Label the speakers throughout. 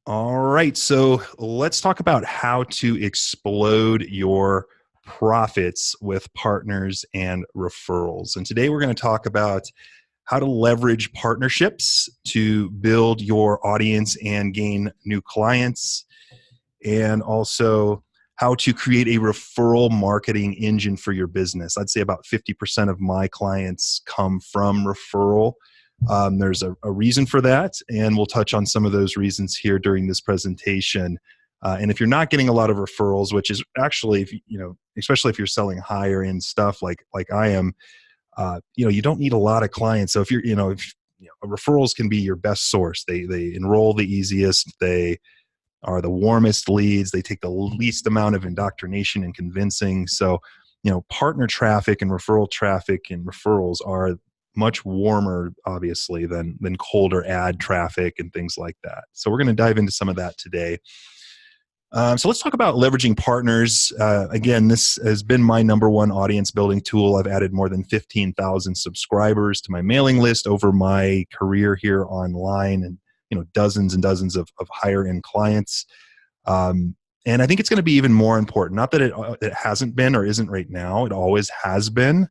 Speaker 1: All right, so let's talk about how to explode your profits with partners and referrals. And today we're going to talk about how to leverage partnerships to build your audience and gain new clients, and also how to create a referral marketing engine for your business. I'd say about 50% of my clients come from referral. There's a reason for that, and we'll touch on some of those reasons here during this presentation. And if you're not getting a lot of referrals, which is actually, if especially if you're selling higher end stuff like I am, you don't need a lot of clients. So if referrals can be your best source. They enroll the easiest. They are the warmest leads. They take the least amount of indoctrination and convincing. So, partner traffic and referral traffic and referrals are much warmer, obviously, than colder ad traffic and things like that. So we're going to dive into some of that today. So let's talk about leveraging partners. Again, this has been my number one audience building tool. I've added more than 15,000 subscribers to my mailing list over my career here online, and dozens and dozens of higher end clients. And I think it's going to be even more important. Not that it hasn't been or isn't right now. It always has been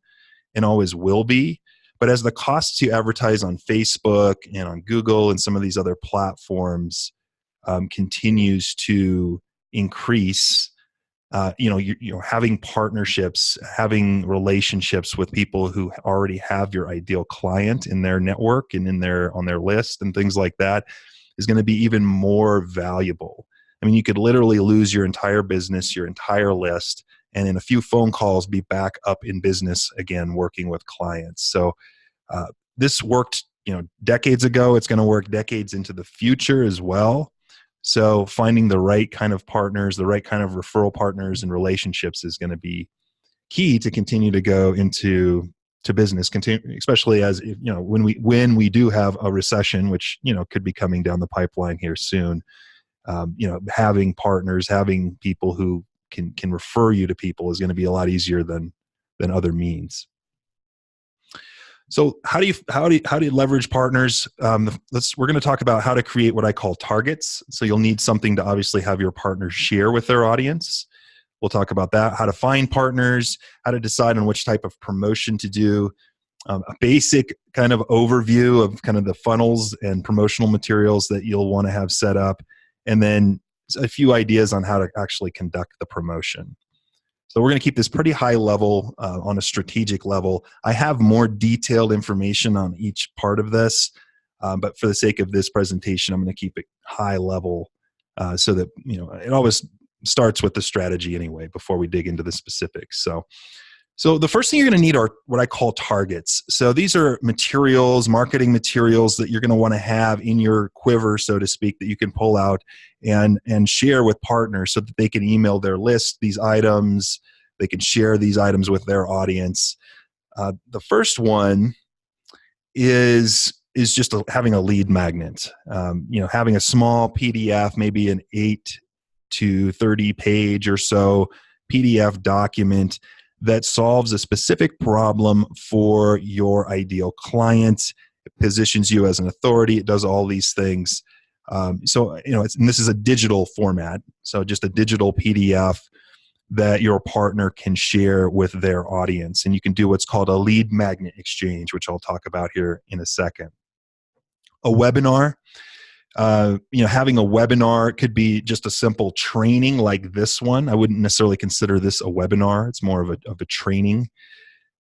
Speaker 1: and always will be. But as the cost to advertise on Facebook and on Google and some of these other platforms continues to increase, having partnerships, having relationships with people who already have your ideal client in their network and on their list and things like that is going to be even more valuable. I mean, you could literally lose your entire business, your entire list, and in a few phone calls be back up in business again, working with clients. So this worked, decades ago. It's going to work decades into the future as well. So finding the right kind of partners, the right kind of referral partners and relationships is going to be key to continue to go into business, especially as when we do have a recession, which could be coming down the pipeline here soon. Having partners, having people who can refer you to people is going to be a lot easier than other means. So how do you leverage partners? We're going to talk about how to create what I call targets. So you'll need something to obviously have your partners share with their audience. We'll talk about that, how to find partners, how to decide on which type of promotion to do, a basic kind of overview of kind of the funnels and promotional materials that you'll want to have set up, and then a few ideas on how to actually conduct the promotion. So we're going to keep this pretty high level on a strategic level. I have more detailed information on each part of this, but for the sake of this presentation, I'm going to keep it high level so that it always starts with the strategy anyway before we dig into the specifics. So the first thing you're going to need are what I call targets. So these are materials, marketing materials that you're going to want to have in your quiver, so to speak, that you can pull out and share with partners so that they can email their list these items. They can share these items with their audience. The first one is just having a lead magnet. Having a small PDF, maybe an 8 to 30 page or so PDF document that solves a specific problem for your ideal client. It positions you as an authority. It does all these things. And this is a digital format, so just a digital PDF that your partner can share with their audience. And you can do what's called a lead magnet exchange, which I'll talk about here in a second. A webinar. Having a webinar could be just a simple training like this one. I wouldn't necessarily consider this a webinar. It's more of a training.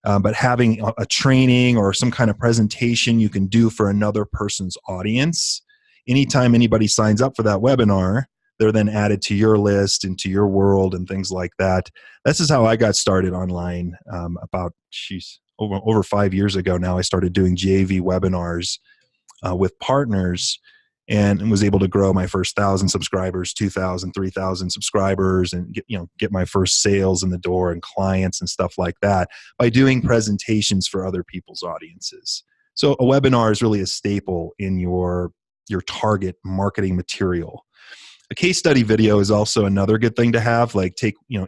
Speaker 1: But having a training or some kind of presentation you can do for another person's audience, anytime anybody signs up for that webinar, they're then added to your list and to your world and things like that. This is how I got started online over 5 years ago now. I started doing JV webinars with partners and was able to grow my first 1,000 subscribers, 2,000, 3,000 subscribers, and get my first sales in the door and clients and stuff like that by doing presentations for other people's audiences. So a webinar is really a staple in your target marketing material. A case study video is also another good thing to have. Like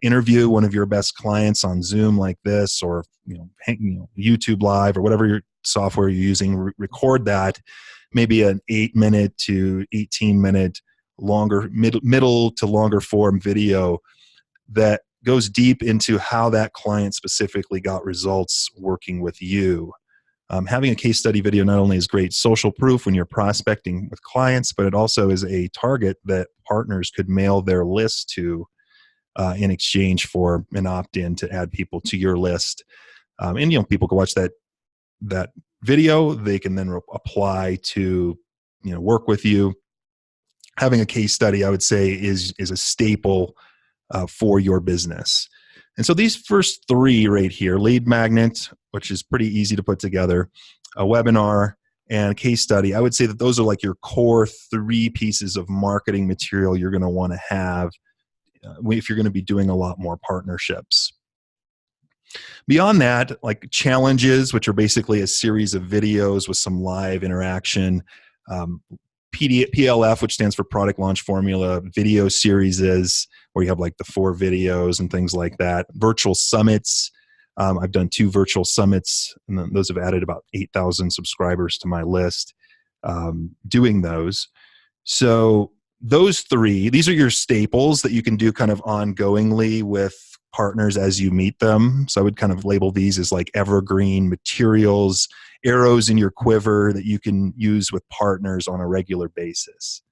Speaker 1: interview one of your best clients on Zoom like this, or YouTube Live, or whatever your software you're using. Record that, maybe an 8-minute to 18-minute middle to longer form video that goes deep into how that client specifically got results working with you. Having a case study video not only is great social proof when you're prospecting with clients, but it also is a target that partners could mail their list to in exchange for an opt-in to add people to your list. And people can watch that video. They can then apply to work with you. Having a case study, I would say, is a staple for your business. And so these first three right here, lead magnet, which is pretty easy to put together, a webinar, and a case study, I would say that those are like your core three pieces of marketing material you're going to want to have if you're going to be doing a lot more partnerships. Beyond that, like challenges, which are basically a series of videos with some live interaction, PLF, which stands for Product Launch Formula, video series is where you have like the 4 videos and things like that. Virtual summits. I've done 2 virtual summits, and those have added about 8,000 subscribers to my list doing those. So those 3, these are your staples that you can do kind of ongoingly with partners as you meet them. So I would kind of label these as like evergreen materials, arrows in your quiver that you can use with partners on a regular basis.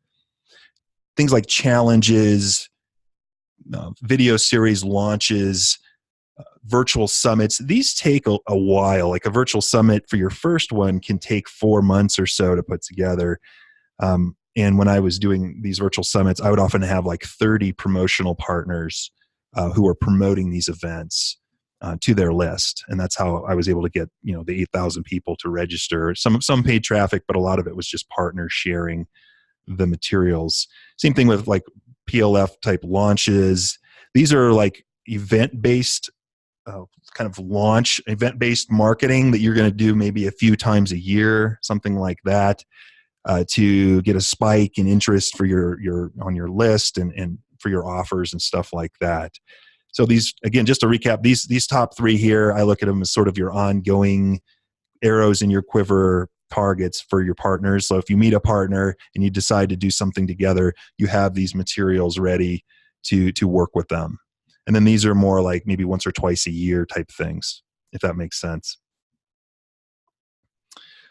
Speaker 1: Things like challenges, video series launches, virtual summits, these take a while. Like a virtual summit for your first one can take 4 months or so to put together. And when I was doing these virtual summits, I would often have like 30 promotional partners who are promoting these events to their list. And that's how I was able to get, the 8,000 people to register. Some paid traffic, but a lot of it was just partners sharing the materials. Same thing with like PLF type launches. These are like event-based kind of launch, event-based marketing that you're going to do maybe a few times a year, something like that, to get a spike in interest for your on your list and for your offers and stuff like that. So these, again, just to recap, these top 3 here, I look at them as sort of your ongoing arrows in your quiver targets for your partners. So if you meet a partner and you decide to do something together, you have these materials ready to work with them. And then these are more like maybe once or twice a year type things, if that makes sense.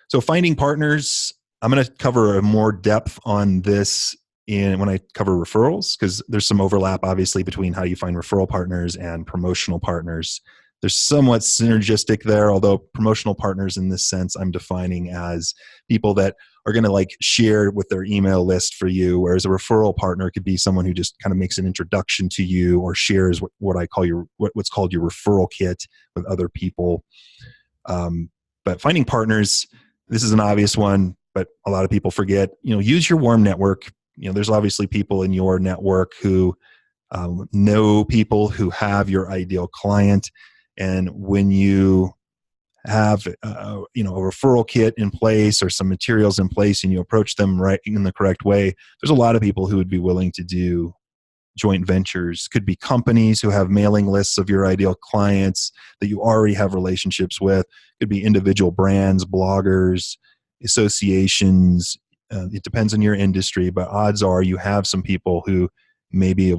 Speaker 1: So finding partners, I'm going to cover more depth on this when I cover referrals, because there's some overlap obviously between how you find referral partners and promotional partners. There's somewhat synergistic there, although promotional partners in this sense I'm defining as people that are going to like share with their email list for you, whereas a referral partner could be someone who just kind of makes an introduction to you or shares what I call what's called your referral kit with other people. But finding partners, this is an obvious one, but a lot of people forget, use your warm network. There's obviously people in your network who know people who have your ideal client. And when you have a referral kit in place or some materials in place and you approach them right in the correct way, there's a lot of people who would be willing to do joint ventures. Could be companies who have mailing lists of your ideal clients that you already have relationships with. Could be individual brands, bloggers, associations. It depends on your industry, but odds are you have some people who may be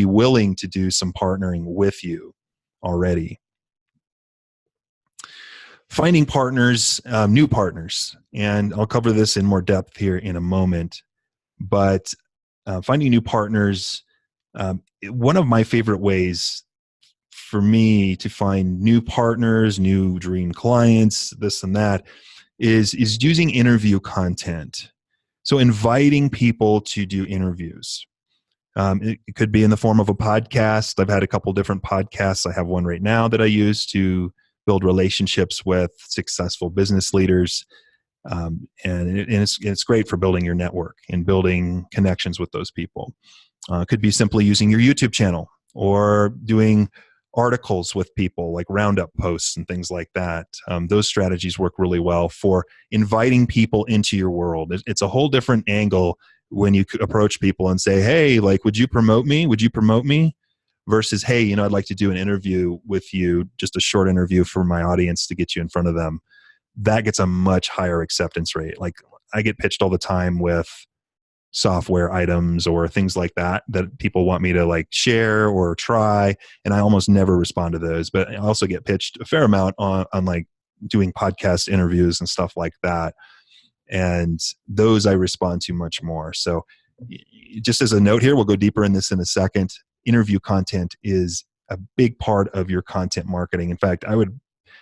Speaker 1: willing to do some partnering with you already. Finding partners, new partners, and I'll cover this in more depth here in a moment, but finding new partners, one of my favorite ways for me to find new partners, new dream clients, this and that, is using interview content. So inviting people to do interviews. It could be in the form of a podcast. I've had a couple different podcasts. I have one right now that I use to build relationships with successful business leaders. And it's great for building your network and building connections with those people. It could be simply using your YouTube channel or doing articles with people like roundup posts and things like that. Those strategies work really well for inviting people into your world. It's a whole different angle when you approach people and say, hey, like, would you promote me? Would you promote me? Versus, hey, I'd like to do an interview with you, just a short interview for my audience to get you in front of them. That gets a much higher acceptance rate. Like I get pitched all the time with software items or things like that people want me to like share or try, and I almost never respond to those. But I also get pitched a fair amount on like doing podcast interviews and stuff like that, and those I respond to much more. So just as a note here, we'll go deeper in this in a second. Interview content is a big part of your content marketing. In fact, I would,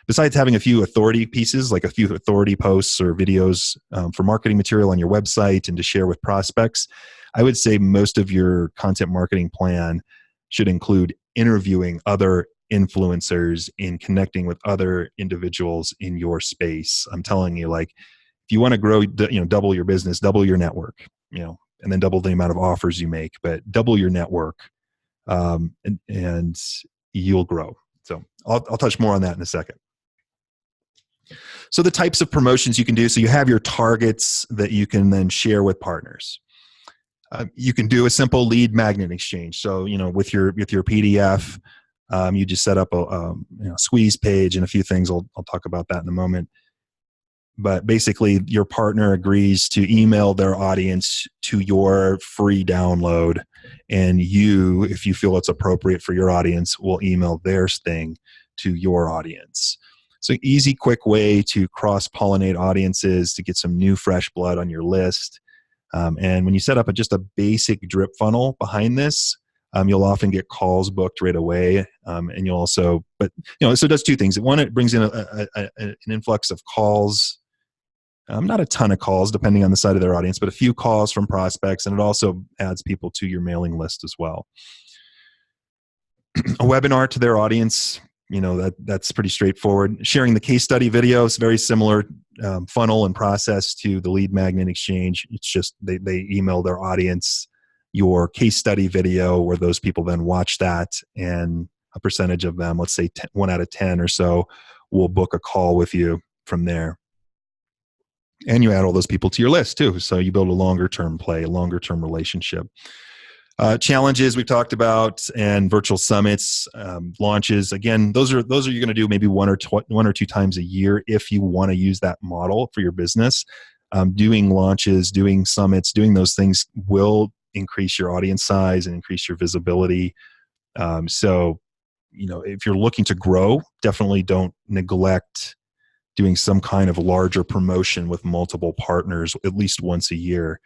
Speaker 1: besides having a few authority pieces, like a few authority posts or videos for marketing material on your website and to share with prospects, I would say most of your content marketing plan should include interviewing other influencers and connecting with other individuals in your space. I'm telling you, like, if you want to grow, double your business, double your network, and then double the amount of offers you make, but double your network, and you'll grow. So I'll touch more on that in a second. So the types of promotions you can do. So you have your targets that you can then share with partners. You can do a simple lead magnet exchange. So, with your PDF, you just set up a squeeze page and a few things. I'll talk about that in a moment. But basically, your partner agrees to email their audience to your free download, and you, if you feel it's appropriate for your audience, will email their thing to your audience. So easy, quick way to cross-pollinate audiences, to get some new, fresh blood on your list. And when you set up just a basic drip funnel behind this, you'll often get calls booked right away. And you'll also, so it does two things. One, it brings in an influx of calls. Not a ton of calls, depending on the side of their audience, but a few calls from prospects, and it also adds people to your mailing list as well. A webinar to their audience, that's pretty straightforward. Sharing the case study video is very similar funnel and process to the lead magnet exchange. It's just they email their audience your case study video, where those people then watch that, and a percentage of them, let's say 1 out of 10 or so, will book a call with you from there. And you add all those people to your list too. So you build a longer-term play, a longer-term relationship. Challenges we've talked about, and virtual summits, launches. Again, those are you're going to do maybe one or two times a year if you want to use that model for your business. Doing launches, doing summits, doing those things will increase your audience size and increase your visibility. So, if you're looking to grow, definitely don't neglect doing some kind of larger promotion with multiple partners at least once a year.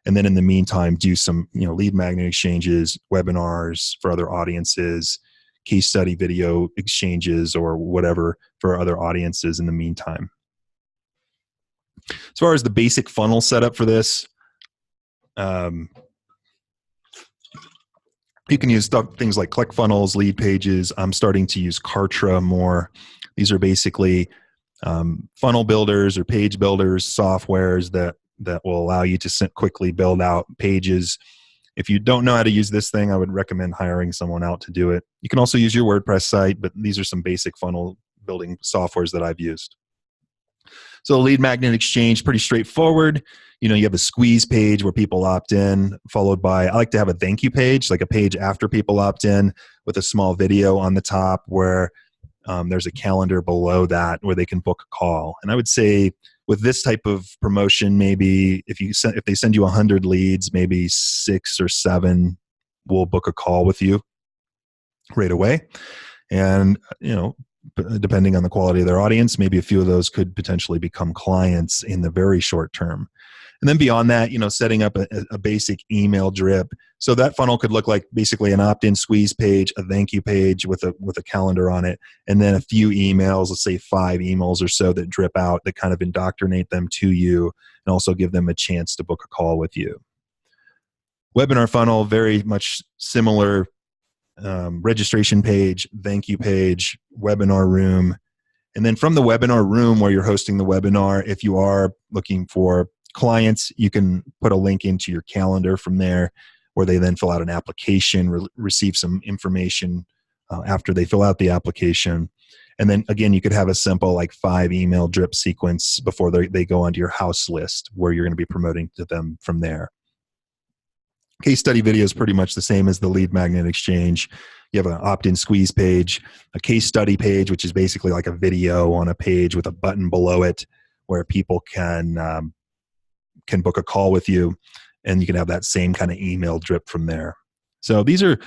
Speaker 1: And then in the meantime, do some, lead magnet exchanges, webinars for other audiences, case study video exchanges, or whatever for other audiences in the meantime. As far as the basic funnel setup for this, you can use things like ClickFunnels, lead pages. I'm starting to use Kartra more. These are basically funnel builders or page builders, softwares that will allow you to quickly build out pages. If you don't know how to use this thing, I would recommend hiring someone out to do it. You can also use your WordPress site, but these are some basic funnel building softwares that I've used. So lead magnet exchange, pretty straightforward. You have a squeeze page where people opt in, followed by, I like to have a thank you page, like a page after people opt in, with a small video on the top where there's a calendar below that where they can book a call. And I would say with this type of promotion, maybe if they send you 100 leads, maybe 6 or 7 will book a call with you right away. And, depending on the quality of their audience, maybe a few of those could potentially become clients in the very short term. And then beyond that, setting up a basic email drip. So that funnel could look like basically an opt-in squeeze page, a thank you page with a calendar on it, and then a few emails, let's say 5 emails or so that drip out that kind of indoctrinate them to you and also give them a chance to book a call with you. Webinar funnel, very much similar. Registration page, thank you page, webinar room. And then from the webinar room where you're hosting the webinar, if you are looking for clients, you can put a link into your calendar from there where they then fill out an application, receive some information after they fill out the application. And then again, you could have a simple like 5 email drip sequence before they go onto your house list where you're going to be promoting to them from there. Case study video is pretty much the same as the lead magnet exchange. You have an opt-in squeeze page, a case study page, which is basically like a video on a page with a button below it where people can book a call with you. and you can have that same kind of email drip from there. So these are,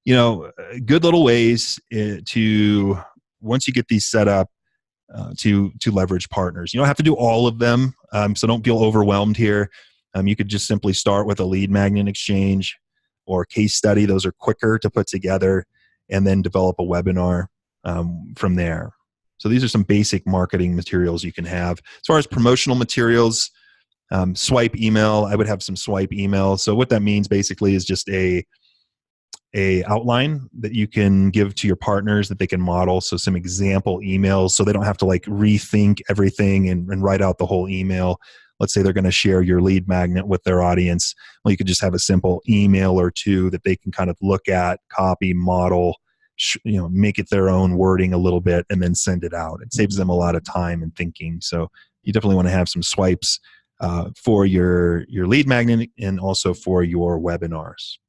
Speaker 1: good little ways to, once you get these set up, to leverage partners. You don't have to do all of them, so don't feel overwhelmed here. You could just simply start with a lead magnet exchange or case study. Those are quicker to put together, and then develop a webinar from there. So these are some basic marketing materials you can have. As far as promotional materials, swipe email, I would have some swipe email. So what that means basically is just a outline that you can give to your partners that they can model. So some example emails, so they don't have to like rethink everything and write out the whole email. Let's say they're going to share your lead magnet with their audience. Well, you could just have a simple email or two that they can kind of look at, copy, model, make it their own wording a little bit, and then send it out. It saves them a lot of time and thinking. So you definitely want to have some swipes for your lead magnet and also for your webinars.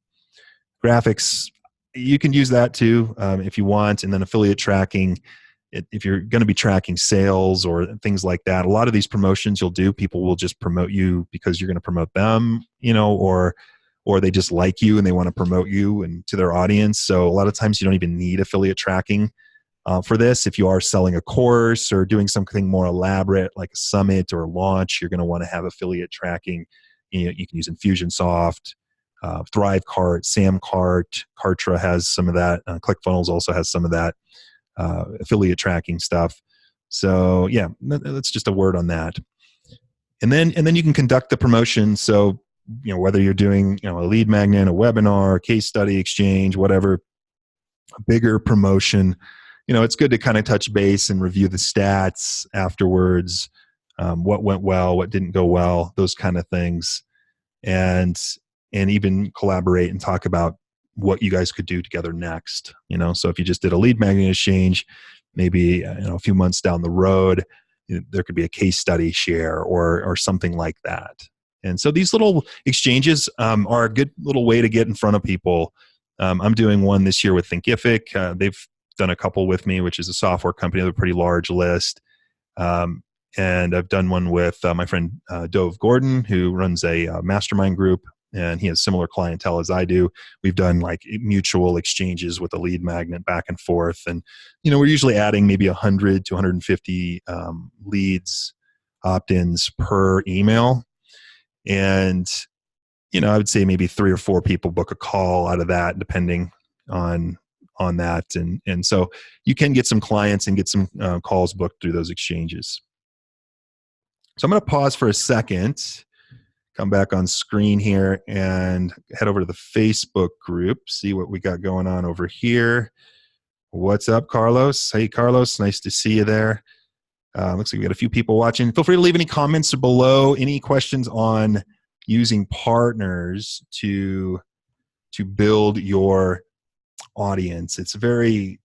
Speaker 1: Graphics, you can use that too if you want. And then affiliate tracking, if you're going to be tracking sales or things like that, a lot of these promotions you'll do, people will just promote you because you're going to promote them, or they just like you and they want to promote you and to their audience. So a lot of times you don't even need affiliate tracking for this. If you are selling a course or doing something more elaborate like a summit or a launch, you're going to want to have affiliate tracking. You can use Infusionsoft, ThriveCart, SamCart, Kartra has some of that. ClickFunnels also has some of that affiliate tracking stuff. So yeah, that's just a word on that. And then you can conduct the promotion. So whether you're doing a lead magnet, a webinar, a case study exchange, whatever, a bigger promotion, it's good to kind of touch base and review the stats afterwards. What went well, what didn't go well, those kind of things, and even collaborate and talk about what you guys could do together next. So if you just did a lead magnet exchange, maybe a few months down the road, there could be a case study share or something like that. And so these little exchanges are a good little way to get in front of people. I'm doing one this year with Thinkific. They've done a couple with me, which is a software company with a pretty large list. And I've done one with my friend Dove Gordon, who runs a mastermind group, and he has similar clientele as I do. We've done like mutual exchanges with a lead magnet back and forth. And, we're usually adding maybe 100 to 150 leads, opt-ins per email. And, I would say maybe 3 or 4 people book a call out of that, depending on that. And so you can get some clients and get some calls booked through those exchanges. So I'm going to pause for a second, come back on screen here and head over to the Facebook group, see what we got going on over here. What's up, Carlos? Hey, Carlos, nice to see you there. Looks like we got a few people watching. Feel free to leave any comments below, any questions on using partners to build your audience. It's pretty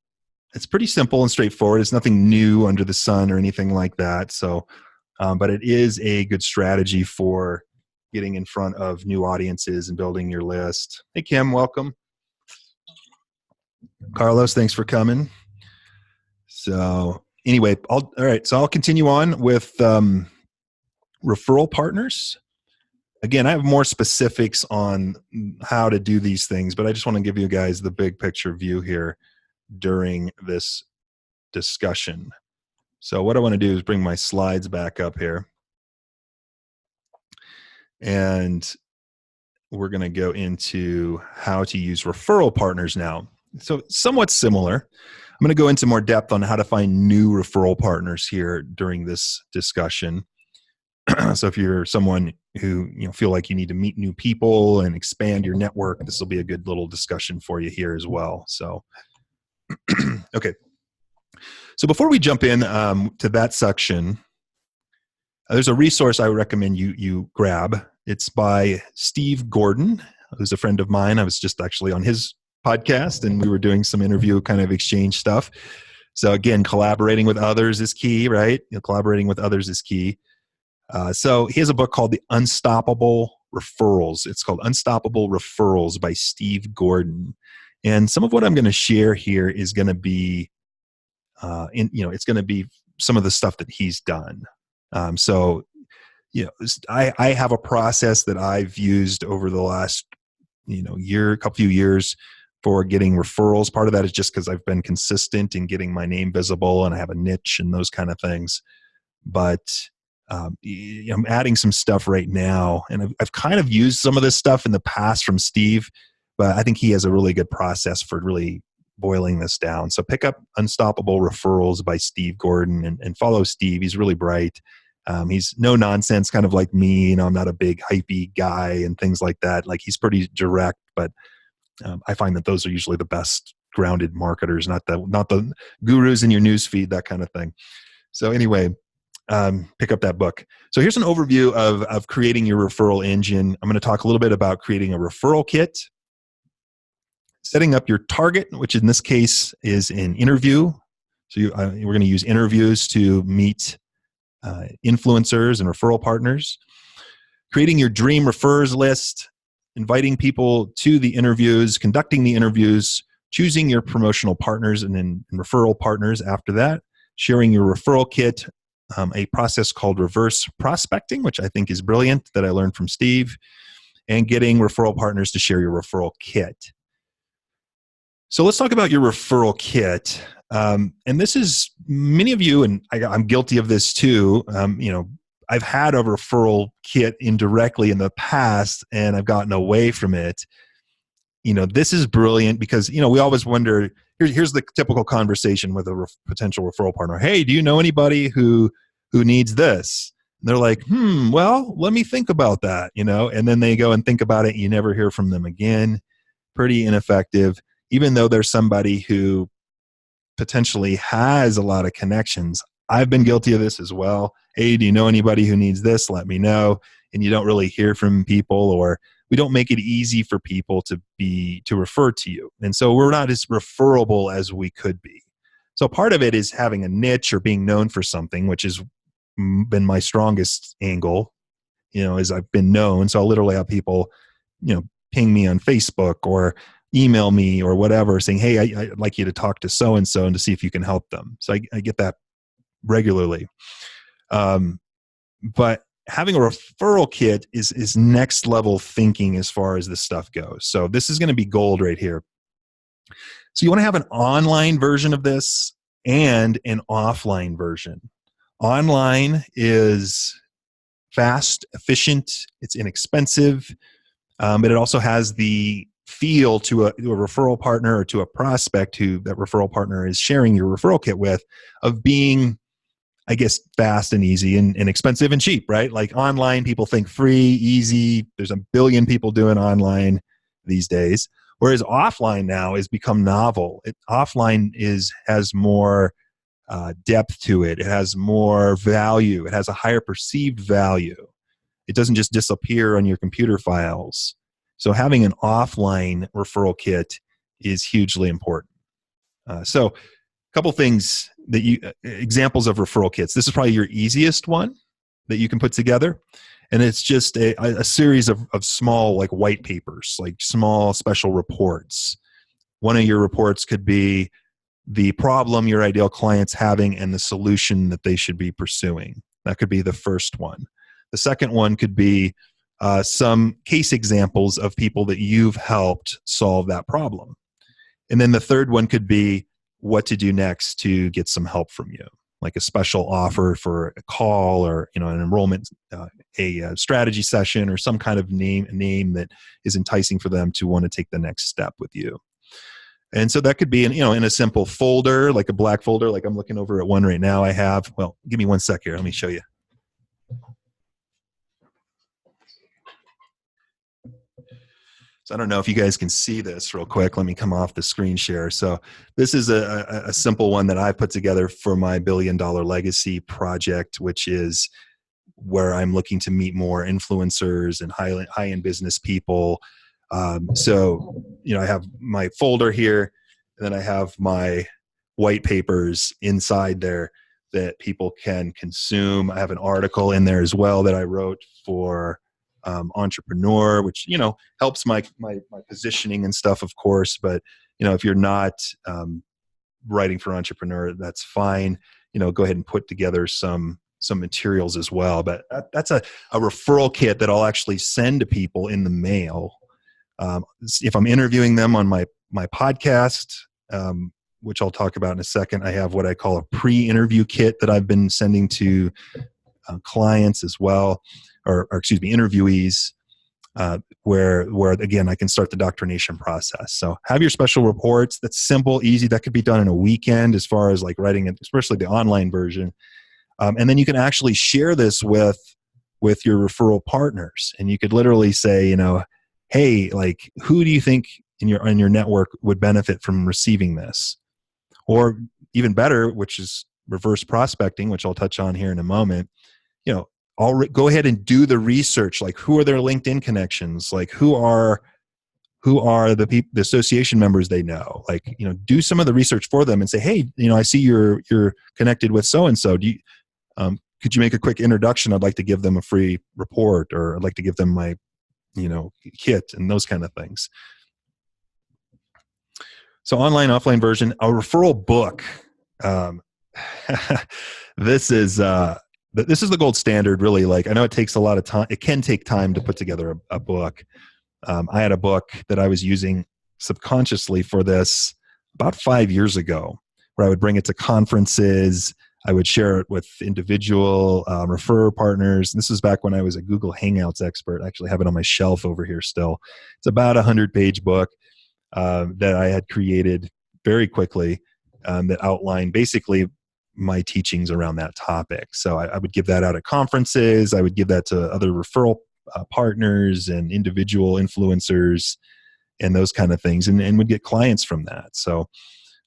Speaker 1: simple and straightforward. It's nothing new under the sun or anything like that. So, but it is a good strategy for getting in front of new audiences and building your list. Hey, Kim, welcome. Carlos, thanks for coming. So anyway, all right. So I'll continue on with referral partners. Again, I have more specifics on how to do these things, but I just want to give you guys the big picture view here during this discussion. So what I want to do is bring my slides back up here. And we're going to go into how to use referral partners now. So somewhat similar. I'm going to go into more depth on how to find new referral partners here during this discussion. So if you're someone who feel like you need to meet new people and expand your network, this will be a good little discussion for you here as well. So, okay. So before we jump in to that section, there's a resource I would recommend you grab. It's by Steve Gordon, who's a friend of mine. I was just actually on his podcast, and we were doing some interview kind of exchange stuff. So again, collaborating with others is key, right? Collaborating with others is key. So he has a book called The Unstoppable Referrals. It's called Unstoppable Referrals by Steve Gordon. And some of what I'm going to share here is going to be, it's going to be some of the stuff that he's done. So I have a process that I've used over the last few years for getting referrals. Part of that is just because I've been consistent in getting my name visible and I have a niche and those kind of things. But I'm adding some stuff right now, and I've kind of used some of this stuff in the past from Steve, but I think he has a really good process for really boiling this down. So pick up Unstoppable Referrals by Steve Gordon and follow Steve. He's really bright. He's no nonsense, kind of like me. I'm not a big hypey guy and things like that. Like, he's pretty direct, but I find that those are usually the best grounded marketers, not the gurus in your news feed, that kind of thing. So anyway, pick up that book. So here's an overview of creating your referral engine. I'm going to talk a little bit about creating a referral kit, setting up your target, which in this case is an interview. So we're going to use interviews to meet influencers and referral partners, creating your dream refers list, inviting people to the interviews, conducting the interviews, choosing your promotional partners and referral partners after that, sharing your referral kit, a process called reverse prospecting, which I think is brilliant, that I learned from Steve, and getting referral partners to share your referral kit. So let's talk about your referral kit. And this is, many of you, and I'm guilty of this too, I've had a referral kit indirectly in the past and I've gotten away from it. This is brilliant because, we always wonder, here's the typical conversation with a potential referral partner. Hey, do you know anybody who needs this? And they're like, well, let me think about that, and then they go and think about it and you never hear from them again. Pretty ineffective, even though there's somebody who potentially has a lot of connections. I've been guilty of this as well. Hey, do you know anybody who needs this? Let me know. And you don't really hear from people, or we don't make it easy for people to refer to you. And so we're not as referable as we could be. So part of it is having a niche or being known for something, which has been my strongest angle, is I've been known. So I'll literally have people, ping me on Facebook or email me or whatever saying, hey, I'd like you to talk to so-and-so and to see if you can help them. So I get that regularly. But having a referral kit is next level thinking as far as this stuff goes. So this is going to be gold right here. So you want to have an online version of this and an offline version. Online is fast, efficient, it's inexpensive, but it also has the feel to a referral partner or to a prospect who that referral partner is sharing your referral kit with, of being, I guess, fast and easy and inexpensive and cheap, right? Like online, people think free, easy. There's a billion people doing online these days. Whereas offline now has become novel. Offline has more depth to it. It has more value. It has a higher perceived value. It doesn't just disappear on your computer files. So having an offline referral kit is hugely important. So a couple things examples of referral kits. This is probably your easiest one that you can put together. And it's just a series of small, like, white papers, like small special reports. One of your reports could be the problem your ideal client's having and the solution that they should be pursuing. That could be the first one. The second one could be some case examples of people that you've helped solve that problem. And then the third one could be what to do next to get some help from you, like a special offer for a call or an enrollment, a strategy session, or some kind of name that is enticing for them to want to take the next step with you. And so that could be in a simple folder, like a black folder, like I'm looking over at one right now. I have, well, give me one sec here. Let me show you. So I don't know if you guys can see this real quick. Let me come off the screen share. So this is a simple one that I put together for my $1 billion legacy project, which is where I'm looking to meet more influencers and high-end business people. So I have my folder here, and then I have my white papers inside there that people can consume. I have an article in there as well that I wrote for Entrepreneur, which helps my positioning and stuff, of course. But if you're not writing for Entrepreneur, that's fine. Go ahead and put together some some materials as well. But that's a referral kit that I'll actually send to people in the mail. If I'm interviewing them on my podcast, which I'll talk about in a second, I have what I call a pre-interview kit that I've been sending to clients as well, or excuse me, interviewees, where again, I can start the doctrination process. So have your special reports. That's simple, easy. That could be done in a weekend as far as like writing it, especially the online version. And then you can actually share this with your referral partners. And you could literally say, you know, hey, like, who do you think in your network would benefit from receiving this? Or even better, which is reverse prospecting, which I'll touch on here in a moment. You know, go ahead and do the research. Like, who are their LinkedIn connections? Like, who are the association members they know? Like, you know, do some of the research for them and say, hey, you know, I see you're connected with so and so. Could you make a quick introduction? I'd like to give them a free report, or I'd like to give them my, you know, kit, and those kind of things. So online, offline version, a referral book. This is the gold standard, really. Like, I know it takes a lot of time. It can take time to put together a book. I had a book that I was using subconsciously for this about 5 years ago, where I would bring it to conferences. I would share it with individual referrer partners. This is back when I was a Google Hangouts expert. I actually have it on my shelf over here still. It's about a 100-page book that I had created very quickly that outlined basically my teachings around that topic. So I would give that out at conferences. I would give that to other referral partners and individual influencers and those kind of things, and would get clients from that. So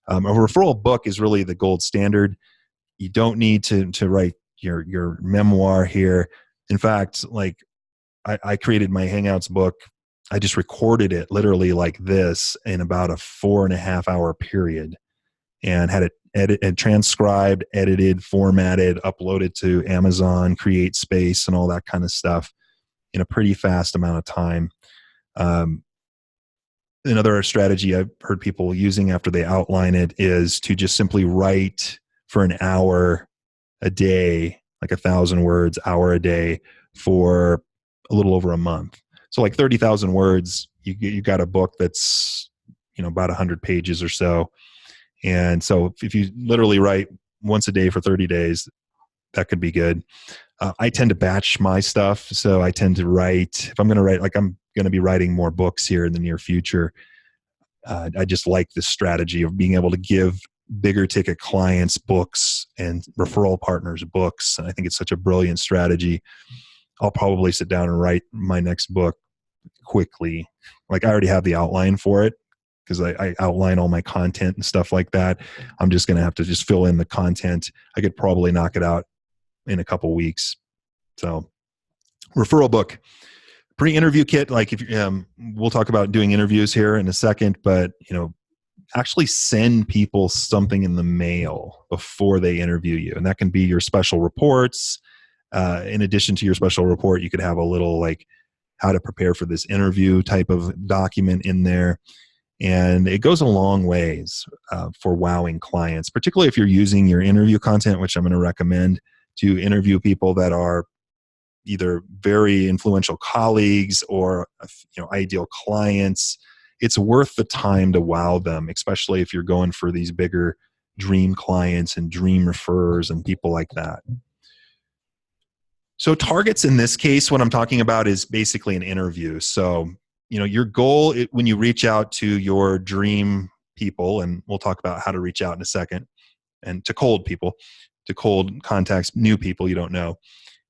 Speaker 1: a referral book is really the gold standard. You don't need to write your memoir here. In fact, like, I created my Hangouts book. I just recorded it literally like this in about a 4.5 hour period, and had it transcribed, edited, formatted, uploaded to Amazon, Create Space, and all that kind of stuff in a pretty fast amount of time. Another strategy I've heard people using after they outline it is to just simply write for an hour a day, like 1,000 words, hour a day, for a little over a month. So like 30,000 words, you got a book that's, you know, about 100 pages or so. And so if you literally write once a day for 30 days, that could be good. I tend to batch my stuff. So I tend to write, if I'm going to write, like I'm going to be writing more books here in the near future. I just like this strategy of being able to give bigger ticket clients books and referral partners books. And I think it's such a brilliant strategy. I'll probably sit down and write my next book quickly. Like, I already have the outline for it, because I outline all my content and stuff like that. I'm just going to have to just fill in the content. I could probably knock it out in a couple weeks. So, referral book, pre-interview kit. Like, if we'll talk about doing interviews here in a second, but, you know, actually send people something in the mail before they interview you. And that can be your special reports. In addition to your special report, you could have a little, like, how to prepare for this interview type of document in there. And it goes a long ways for wowing clients, particularly if you're using your interview content, which I'm going to recommend, to interview people that are either very influential colleagues or, you know, ideal clients. It's worth the time to wow them, especially if you're going for these bigger dream clients and dream referrers and people like that. So targets in this case, what I'm talking about is basically an interview. So, you know, your goal when you reach out to your dream people, and we'll talk about how to reach out in a second, and to cold people, to cold contacts, new people you don't know,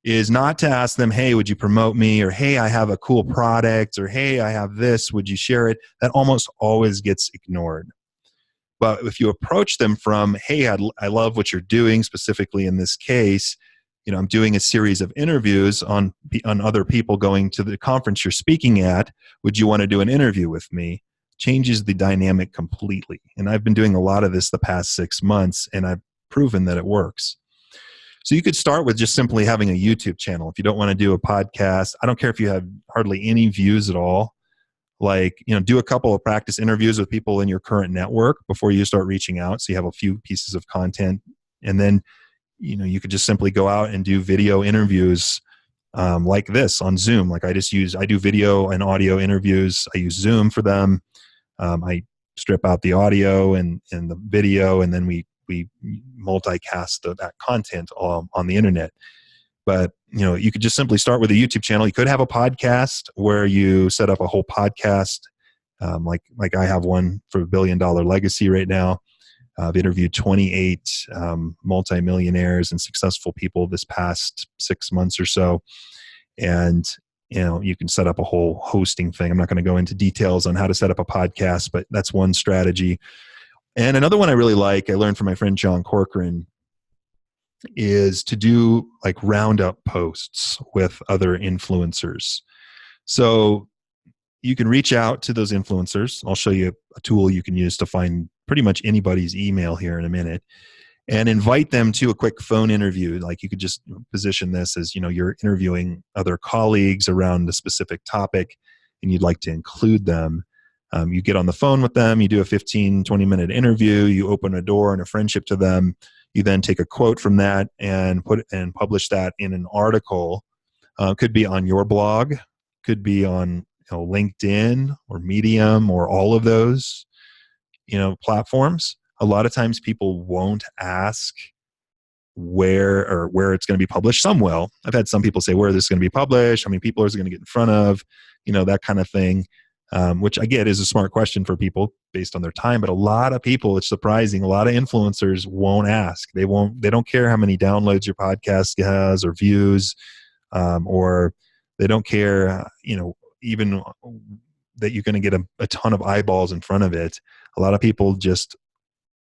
Speaker 1: is not to ask them, hey, would you promote me? Or, hey, I have a cool product. Or, hey, I have this, would you share it? That almost always gets ignored. But if you approach them from, hey, I love what you're doing, specifically in this case, you know, I'm doing a series of interviews on other people going to the conference you're speaking at. Would you want to do an interview with me? Changes the dynamic completely. And I've been doing a lot of this the past 6 months, and I've proven that it works. So you could start with just simply having a YouTube channel. If you don't want to do a podcast, I don't care if you have hardly any views at all. Like, you know, do a couple of practice interviews with people in your current network before you start reaching out, so you have a few pieces of content. And then you could just simply go out and do video interviews like this on Zoom. Like I do video and audio interviews. I use Zoom for them. I strip out the audio and the video, and then we multicast that content on the internet. But you could just simply start with a YouTube channel. You could have a podcast where you set up a whole podcast, like I have one for $1 Billion Legacy right now. I've interviewed 28 multimillionaires and successful people this past 6 months or so. And, you can set up a whole hosting thing. I'm not going to go into details on how to set up a podcast, but that's one strategy. And another one I really like, I learned from my friend John Corcoran, is to do like roundup posts with other influencers. So you can reach out to those influencers. I'll show you a tool you can use to find pretty much anybody's email here in a minute, and invite them to a quick phone interview. Like you could just position this as, you're interviewing other colleagues around a specific topic and you'd like to include them. You get on the phone with them, you do a 15, 20-minute interview, you open a door and a friendship to them. You then take a quote from that and publish that in an article. Could be on your blog, could be on LinkedIn or Medium or all of those platforms. A lot of times people won't ask where it's going to be published. Some will. I've had some people say where this is going to be published, how many people is it going to get in front of, that kind of thing, which I get is a smart question for people based on their time. But a lot of people, it's surprising, a lot of influencers won't ask. They don't care how many downloads your podcast has or views, or they don't care, even that you're going to get a ton of eyeballs in front of it. A lot of people just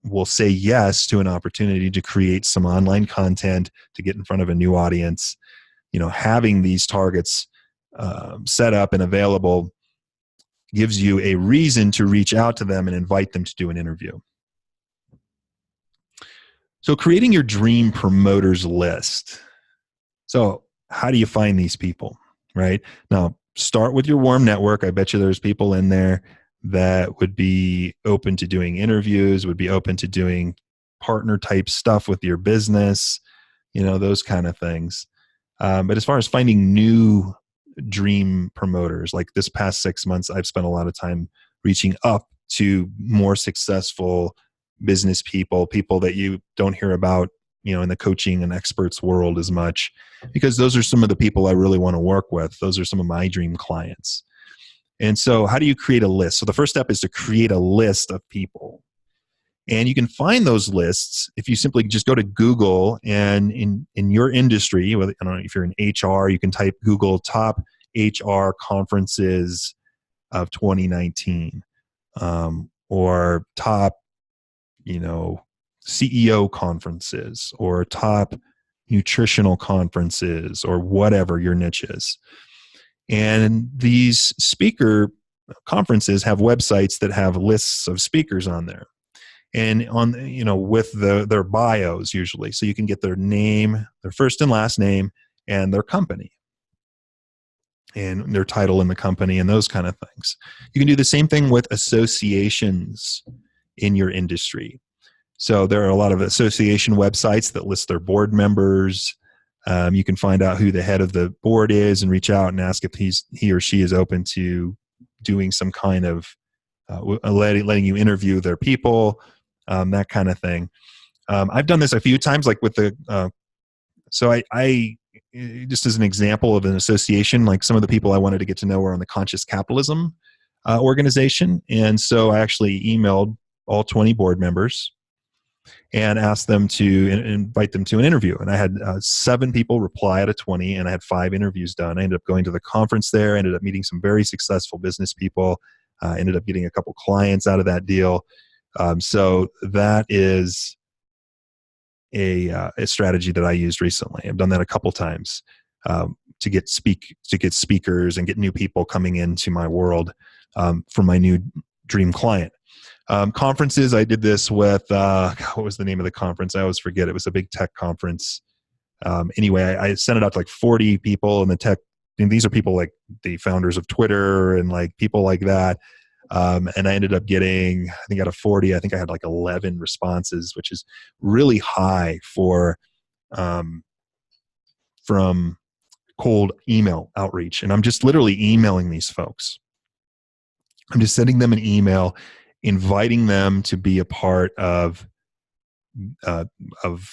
Speaker 1: will say yes to an opportunity to create some online content to get in front of a new audience. Having these targets set up and available gives you a reason to reach out to them and invite them to do an interview. So creating your dream promoters list. So how do you find these people, right? Now, start with your warm network. I bet you there's people in there that would be open to doing interviews, would be open to doing partner type stuff with your business, those kind of things. But as far as finding new dream promoters, like this past 6 months, I've spent a lot of time reaching up to more successful business people that you don't hear about, in the coaching and experts world as much, because those are some of the people I really want to work with. Those are some of my dream clients. And so how do you create a list? So the first step is to create a list of people. And you can find those lists if you simply just go to Google, and in your industry, whether, I don't know if you're in HR, you can type Google top HR conferences of 2019, or top, CEO conferences, or top nutritional conferences, or whatever your niche is. And these speaker conferences have websites that have lists of speakers on there, and on, with their bios usually. So you can get their name, their first and last name, and their company, and their title in the company, and those kind of things. You can do the same thing with associations in your industry. So there are a lot of association websites that list their board members. You can find out who the head of the board is and reach out and ask if he or she is open to doing some kind of letting you interview their people, that kind of thing. I've done this a few times, like with the. So I just as an example of an association, like some of the people I wanted to get to know were on the Conscious Capitalism organization, and so I actually emailed all 20 board members and asked them to invite them to an interview. And I had 7 people reply out of 20, and I had 5 interviews done. I ended up going to the conference there, ended up meeting some very successful business people, ended up getting a couple clients out of that deal. So that is a strategy that I used recently. I've done that a couple times to get speakers and get new people coming into my world for my new dream client. Conferences, I did this with, what was the name of the conference? I always forget. It was a big tech conference. Anyway, I sent it out to like 40 people in the tech, and these are people like the founders of Twitter and like people like that. And I ended up getting, I think out of 40, I think I had like 11 responses, which is really high for from cold email outreach. And I'm just literally emailing these folks. I'm just sending them an email, inviting them to be a part of an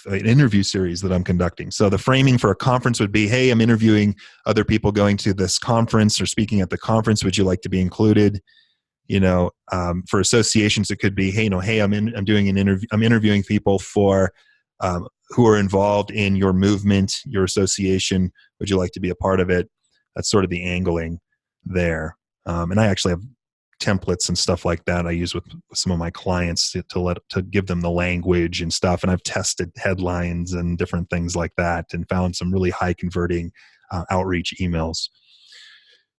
Speaker 1: interview series that I'm conducting. So the framing for a conference would be, hey, I'm interviewing other people going to this conference or speaking at the conference. Would you like to be included? For associations, it could be, hey, I'm doing an interview. I'm interviewing people for who are involved in your movement, your association. Would you like to be a part of it? That's sort of the angling there. And I actually have templates and stuff like that I use with some of my clients to give them the language and stuff. And I've tested headlines and different things like that and found some really high converting outreach emails.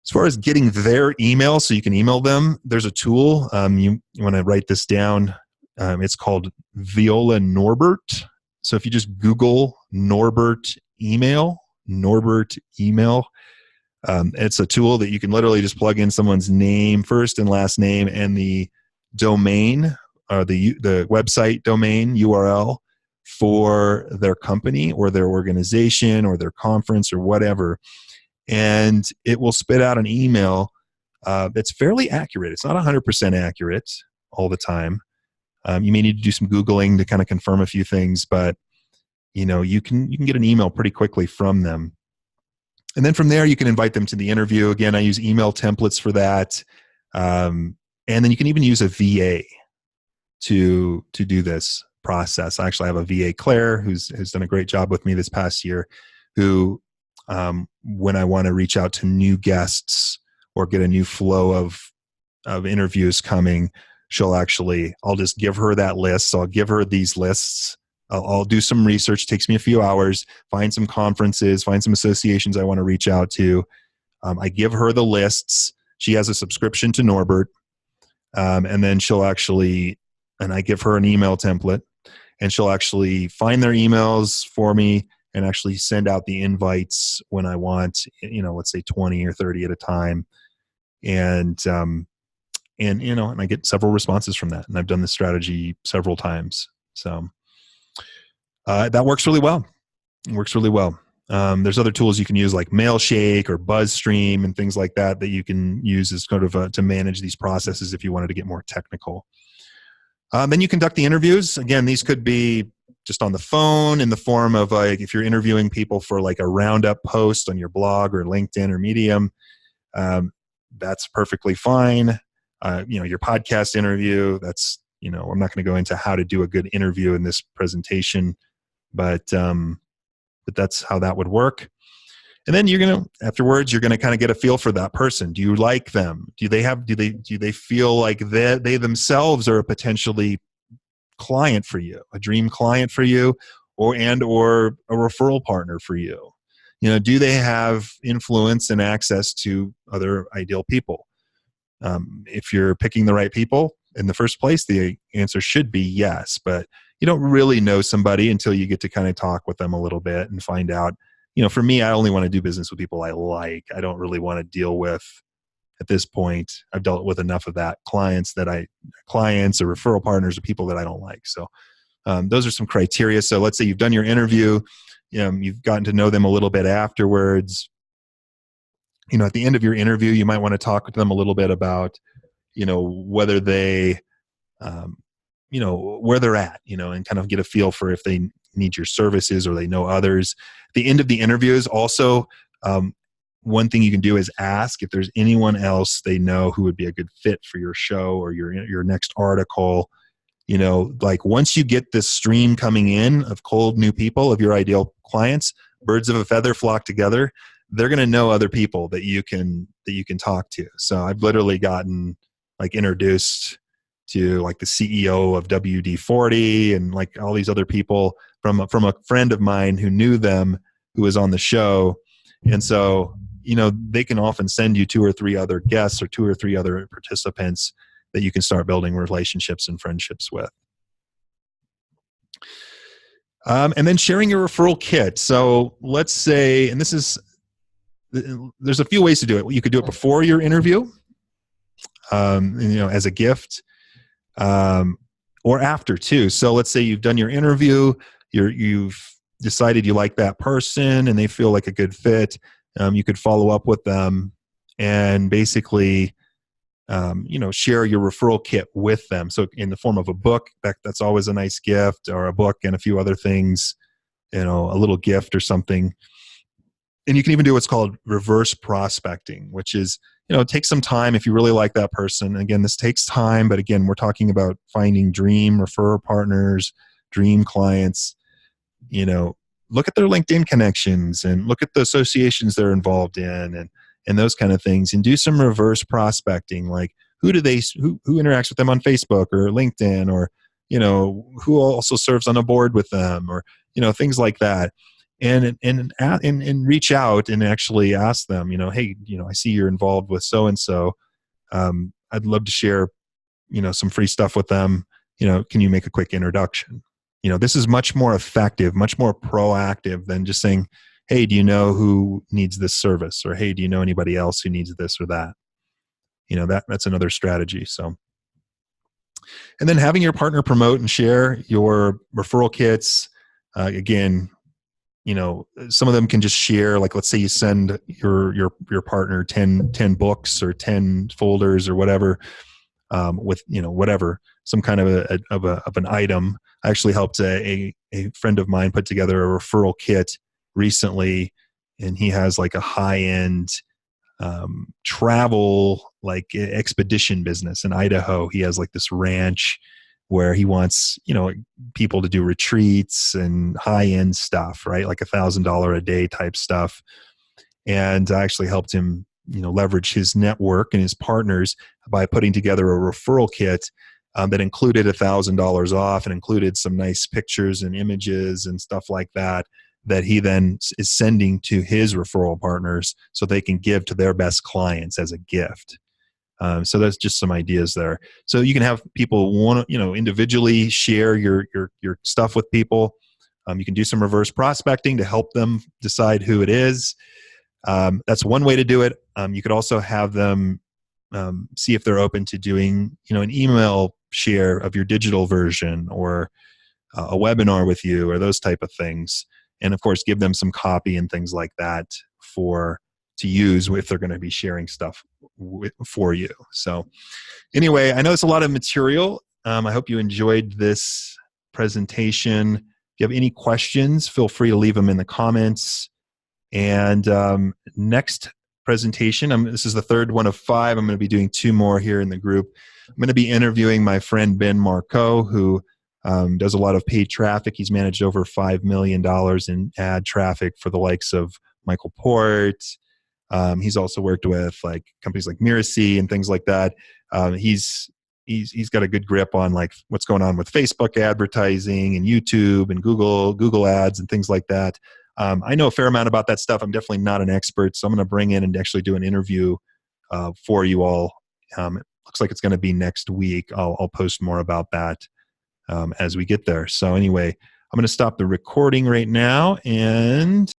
Speaker 1: As far as getting their email so you can email them, there's a tool. You want to write this down. It's called Viola Norbert. So if you just Google Norbert email, it's a tool that you can literally just plug in someone's name, first and last name, and the domain or the website domain URL for their company or their organization or their conference or whatever. And it will spit out an email that's fairly accurate. It's not 100% accurate all the time. You may need to do some Googling to kind of confirm a few things, but you can get an email pretty quickly from them. And then from there, you can invite them to the interview. Again, I use email templates for that. And then you can even use a VA to do this process. I actually have a VA, Claire, who's done a great job with me this past year, who, when I want to reach out to new guests or get a new flow of interviews coming, I'll just give her that list. So I'll give her these lists. I'll do some research. It takes me a few hours, find some conferences, find some associations I want to reach out to. I give her the lists. She has a subscription to Norbert. And then I give her an email template, and she'll actually find their emails for me and actually send out the invites when I want, let's say 20 or 30 at a time. And I get several responses from that. And I've done this strategy several times. So that works really well. It works really well. There's other tools you can use like Mailshake or BuzzStream and things like that you can use as kind of to manage these processes if you wanted to get more technical. Then you conduct the interviews. Again, these could be just on the phone in the form of like if you're interviewing people for like a roundup post on your blog or LinkedIn or Medium, that's perfectly fine. Your podcast interview, that's, I'm not going to go into how to do a good interview in this presentation, but that's how that would work. And then afterwards, you're going to kind of get a feel for that person. Do you like them? Do they feel like they themselves are a potentially client for you, a dream client for you, or a referral partner for you? Do they have influence and access to other ideal people? If you're picking the right people in the first place, the answer should be yes, but you don't really know somebody until you get to kind of talk with them a little bit and find out. For me, I only want to do business with people I like. I don't really want to deal with, at this point, I've dealt with enough of that, clients or referral partners or people that I don't like. So those are some criteria. So let's say you've done your interview, you've gotten to know them a little bit afterwards. At the end of your interview, you might want to talk with them a little bit about, whether they, where they're at, and kind of get a feel for if they need your services or they know others. At the end of the interview is also, one thing you can do is ask if there's anyone else they know who would be a good fit for your show or your next article. Like once you get this stream coming in of cold new people, of your ideal clients, birds of a feather flock together. They're going to know other people that you can talk to. So I've literally gotten like introduced to like the CEO of WD-40 and like all these other people from a friend of mine who knew them, who was on the show. And so, they can often send you 2 or 3 other guests or 2 or 3 other participants that you can start building relationships and friendships with. And then sharing your referral kit. So let's say, and there's a few ways to do it. You could do it before your interview, as a gift, or after too. So let's say you've done your interview, you've decided you like that person and they feel like a good fit, you could follow up with them and basically share your referral kit with them. So in the form of a book, that's always a nice gift, or a book and a few other things, a little gift or something. And you can even do what's called reverse prospecting, which is, take some time if you really like that person. Again, this takes time, but again, we're talking about finding dream referral partners, dream clients. Look at their LinkedIn connections and look at the associations they're involved in, and those kind of things, and do some reverse prospecting. Like, who interacts with them on Facebook or LinkedIn, or who also serves on a board with them, or things like that, and reach out and actually ask them, hey, I see you're involved with so and so. I'd love to share some free stuff with them. Can you make a quick introduction? This is much more effective, much more proactive than just saying, hey, do you know who needs this service? Or, hey, do you know anybody else who needs this or that? That's another strategy. So, and then having your partner promote and share your referral kits. Again, some of them can just share, like, let's say you send your partner 10 books or 10 folders or whatever, with whatever, some kind of an item. I actually helped a friend of mine put together a referral kit recently, and he has like a high-end travel, like, expedition business in Idaho. He has like this ranch where he wants people to do retreats and high-end stuff, right? Like $1,000 a day type stuff. And I actually helped him leverage his network and his partners by putting together a referral kit that included $1,000 off and included some nice pictures and images and stuff like that he then is sending to his referral partners so they can give to their best clients as a gift. So that's just some ideas there. So you can have people individually share your stuff with people. You can do some reverse prospecting to help them decide who it is. That's one way to do it. You could also have them see if they're open to doing an email share of your digital version, or a webinar with you, or those type of things. And of course, give them some copy and things like that to use if they're going to be sharing stuff for you. So anyway, I know it's a lot of material. I hope you enjoyed this presentation. If you have any questions, feel free to leave them in the comments. And next presentation, this is the third one of 5. I'm going to be doing 2 more here in the group. I'm going to be interviewing my friend Ben Marco, who does a lot of paid traffic. He's managed over $5 million in ad traffic for the likes of Michael Port. He's also worked with like companies like Miracy and things like that. He's got a good grip on like what's going on with Facebook advertising and YouTube and Google ads and things like that. I know a fair amount about that stuff. I'm definitely not an expert, so I'm going to bring in and actually do an interview for you all. It looks like it's going to be next week. I'll post more about that as we get there. So anyway, I'm going to stop the recording right now, and